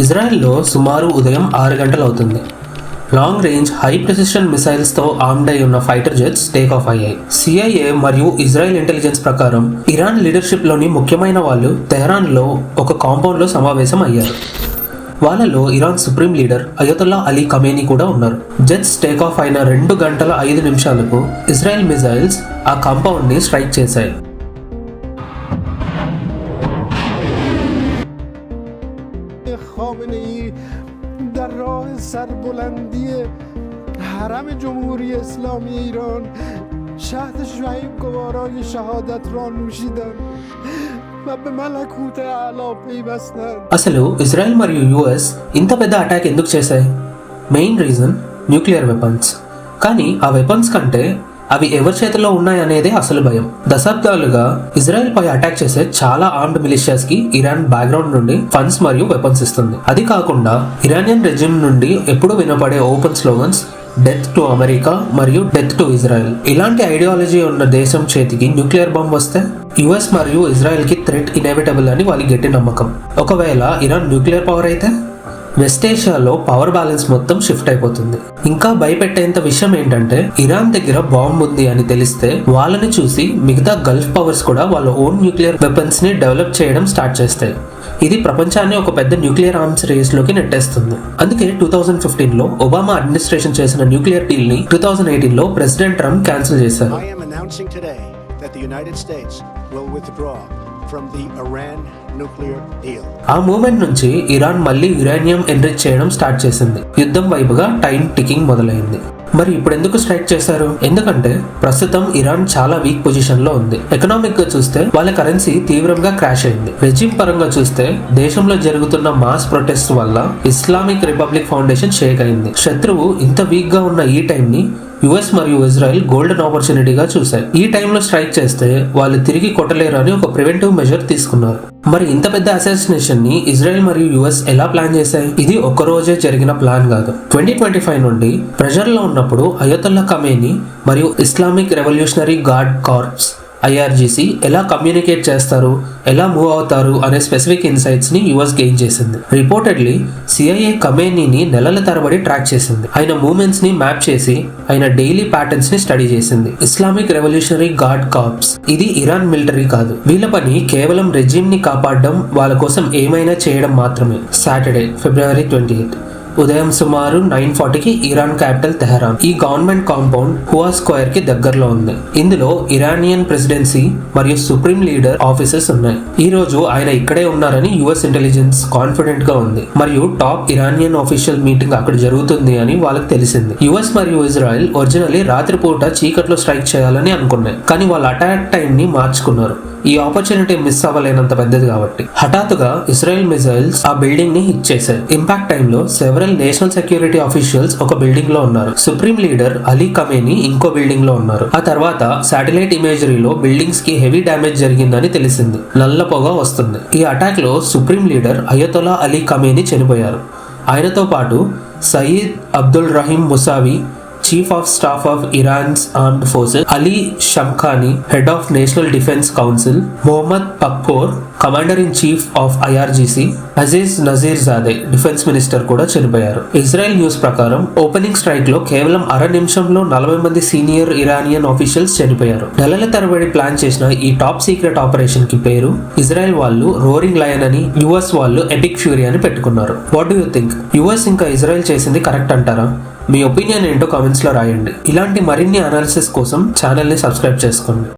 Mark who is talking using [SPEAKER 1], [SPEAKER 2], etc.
[SPEAKER 1] ఇజ్రాయెల్లో సుమారు ఉదయం 6 గంటలు అవుతుంది. లాంగ్ రేంజ్ హై ప్రెసిషన్ మిసైల్స్తో ఆర్మ్డ్ అయి ఉన్న ఫైటర్ జెట్స్ టేక్ ఆఫ్ అయ్యాయి. సిఐఏ మరియు ఇజ్రాయెల్ ఇంటెలిజెన్స్ ప్రకారం ఇరాన్ లీడర్షిప్లోని ముఖ్యమైన వాళ్ళు తెహరాన్లో ఒక కాంపౌండ్లో సమావేశం అయ్యారు. వాళ్ళలో Iran supreme leader Ayatollah Ali Khamenei కూడా ఉన్నారు. జెట్స్ టేక్ ఆఫ్ అయిన 2 గంటల 5 నిమిషాలకు ఇజ్రాయెల్ మిసైల్స్ ఆ కాంపౌండ్ని స్ట్రైక్ చేశాయి.
[SPEAKER 2] در راه سربلندی حرم جمهوری اسلامی ایران شهد شهید گوارای شهادت را نوشیدند و به ملکوت اعلی پیوستند. అసలు ఇజ్రాయెల్ మరియు యుఎస్ ఇంత పెద్ద అటాక్ ఎందుకు చేశాయి? Main reason nuclear weapons. కానీ ఆ వెపన్స్ కంటే అవి ఎవరి చేతిలో ఉన్నాయనేదే అసలు భయం. దశాబ్దాలుగా ఇజ్రాయెల్ పై అటాక్ చేసే చాలా ఆర్మ్డ్ మిలిషియాస్ కి ఇరాన్ బ్యాక్గ్రౌండ్ నుండి ఫండ్స్ మరియు వెపన్స్ ఇస్తుంది. అది కాకుండా ఇరానియన్ రెజిమ్ నుండి ఎప్పుడు వినపడే open slogans death to America మరియు డెత్ టు ఇజ్రాయెల్. ఇలాంటి ఐడియాలజీ ఉన్న దేశం చేతికి న్యూక్లియర్ బాంబ్ వస్తే యుఎస్ మరియు ఇజ్రాయెల్ కి థ్రెట్ ఇన్ఎవిటబుల్ అని వాళ్ళ గట్టి నమ్మకం. ఒకవేళ ఇరాన్ న్యూక్లియర్ పవర్ అయితే వెస్ట్ ఏషియాలో పవర్ బ్యాలెన్స్ మొత్తం షిఫ్ట్ అయిపోతుంది. ఇంకా భయపెట్టేంత విషయం ఏంటంటే ఇరాన్ దగ్గర బాంబ్ ఉంది అని తెలిస్తే వాళ్ళని చూసి మిగతా గల్ఫ్ పవర్స్ కూడా వాళ్ళ ఓన్ న్యూక్లియర్ వెపన్స్ ని డెవలప్ చేయడం స్టార్ట్ చేస్తాయి. ఇది ప్రపంచాన్ని ఒక పెద్ద న్యూక్లియర్ ఆర్మ్స్ రేస్ లోకి నెట్టేస్తుంది. అందుకే 2015లో ఒబామా అడ్మినిస్ట్రేషన్ చేసిన న్యూక్లియర్ డీల్ ని 2018లో ప్రెసిడెంట్ ట్రంప్ క్యాన్సిల్ చేశారు. ఆ మూమెంట్ నుంచి ఇరాన్ మళ్ళీ యురేనియం ఎన్రిచ్ చేయడం స్టార్ట్ చేసింది. యుద్ధం వైపుగా టైం టికింగ్ మొదలైంది. మరి ఇప్పుడు ఎందుకు స్ట్రైక్ చేశారు? ఎందుకంటే ప్రస్తుతం ఇరాన్ చాలా వీక్ పొజిషన్ లో ఉంది. ఎకనామిక్ గా చూస్తే వాళ్ళ కరెన్సీ తీవ్రంగా క్రాష్ అయింది. రెజిమ్ పరంగా చూస్తే దేశంలో జరుగుతున్న మాస్ ప్రొటెస్ట్ వల్ల ఇస్లామిక్ రిపబ్లిక్ ఫౌండేషన్ షేక్ అయింది. శత్రువు ఇంత వీక్ గా ఉన్న ఈ టైం ని యుఎస్ మరియు ఇజ్రాయెల్ గోల్డెన్ ఆపర్చునిటీగా చూశాయి. ఈ టైంలో స్ట్రైక్ చేస్తే వాళ్ళు తిరిగి కొట్టలేరు అని ఒక ప్రివెంటివ్ మెజర్ తీసుకున్నారు. మరి ఇంత పెద్ద అసాసినేషన్ ని ఇజ్రాయెల్ మరియు యుఎస్ ఎలా ప్లాన్ చేశాయి? ఇది ఒక్క రోజే జరిగిన ప్లాన్ కాదు. 2025 నుండి ప్రెషర్ లో ఉన్నప్పుడు అయతొల్లా ఖమేనీ మరియు Islamic Revolutionary Guard Corps IRGC ఎలా కమ్యూనికేట్ చేస్తారు, ఎలా మూవ్ అవుతారు అనే స్పెసిఫిక్ ఇన్సైట్స్ ని యుఎస్ గెయిన్ చేసింది. రిపోర్టెడ్లీ సిఐఏ ఖమేనీని నెలల తరబడి ట్రాక్ చేసింది. ఆయన మూవ్మెంట్స్ ని మ్యాప్ చేసి ఆయన డైలీ ప్యాటర్న్స్ ని స్టడీ చేసింది. ఇస్లామిక్ రెవల్యూషనరీ గార్డ్ కార్ప్స్ ఇది ఇరాన్ మిలిటరీ కాదు. వీళ్ళ పని కేవలం రెజిమ్ ని కాపాడడం, వాళ్ళ కోసం ఏమైనా చేయడం మాత్రమే. సాటర్డే ఫిబ్రవరి 28 ఉదయం సుమారు 9:40కి ఇరాన్ క్యాపిటల్ తెహరాన్. ఈ గవర్నమెంట్ కాంపౌండ్ హువా స్క్వేర్ కి దగ్గరలో ఉంది. ఇందులో ఇరానియన్ ప్రెసిడెన్సీ మరియు సుప్రీం లీడర్ ఆఫీసెస్ ఉన్నాయి. ఈ రోజు ఆయన ఇక్కడే ఉన్నారని యుఎస్ ఇంటెలిజెన్స్ కాన్ఫిడెంట్ గా ఉంది. మరియు టాప్ ఇరానియన్ ఆఫీషియల్ మీటింగ్ అక్కడ జరుగుతుంది అని వాళ్ళకి తెలిసింది. యుఎస్ మరియు ఇజ్రాయెల్ ఒరిజినల్లీ రాత్రిపూట చీకట్లో స్ట్రైక్ చేయాలని అనుకున్నాయి. కానీ వాళ్ళ అటాక్ టైం ని మార్చుకున్నారు. ఈ ఆపర్చునిటీ మిస్ అవ్వలేనంత పెద్దది కాబట్టి. హఠాత్తుగా ఇజ్రాయెల్ మిసైల్స్ ఆ బిల్డింగ్ ని హిట్ చేశాయి. ఇంపాక్ట్ టైంలో సెవెరల్ నేషనల్ సెక్యూరిటీ ఆఫీషియల్స్ ఒక బిల్డింగ్ లో ఉన్నారు. సుప్రీం లీడర్ అలీ ఖమేనీ ఇంకో బిల్డింగ్ లో ఉన్నారు. ఆ తర్వాత శాటిలైట్ ఇమేజరీలో బిల్డింగ్స్ కి హెవీ డ్యామేజ్ జరిగిందని తెలిసింది. నల్ల పొగ వస్తుంది. ఈ అటాక్ లో supreme leader Ayatollah Ali Khamenei చనిపోయారు. ఆయనతో పాటు Saeed Abdul Rahim Mousavi, chief of staff of Iran's armed forces, Ali Shamkhani, head of national defence council, Mohammad Pakpour, commander in chief of IRGC, Aziz Nasirzadeh, defence minister కూడా చనిపోయారు. Israel news ప్రకారం opening strike లో కేవలం 1/2 నిమిషంలో 40 మంది senior Iranian officials చనిపోయారు. నెలల తరబడి ప్లాన్ చేసిన ఈ టాప్ సీక్రెట్ ఆపరేషన్ కి పేరు ఇజ్రాయెల్ వాళ్ళు రోరింగ్ లయన్ అని, యుఎస్ వాళ్ళు ఎపిక్ ఫ్యూరీ అని పెట్టుకున్నారు. What do you think? US ఇంకా ఇజ్రాయెల్ చేసింది కరెక్ట్ అంటారా? మీ ఒపీనియన్ ఏంటో కామెంట్స్ లో రాయండి. ఇలాంటి మరిన్ని అనాలిసిస్ కోసం ఛానల్ ని సబ్స్క్రైబ్ చేసుకోండి.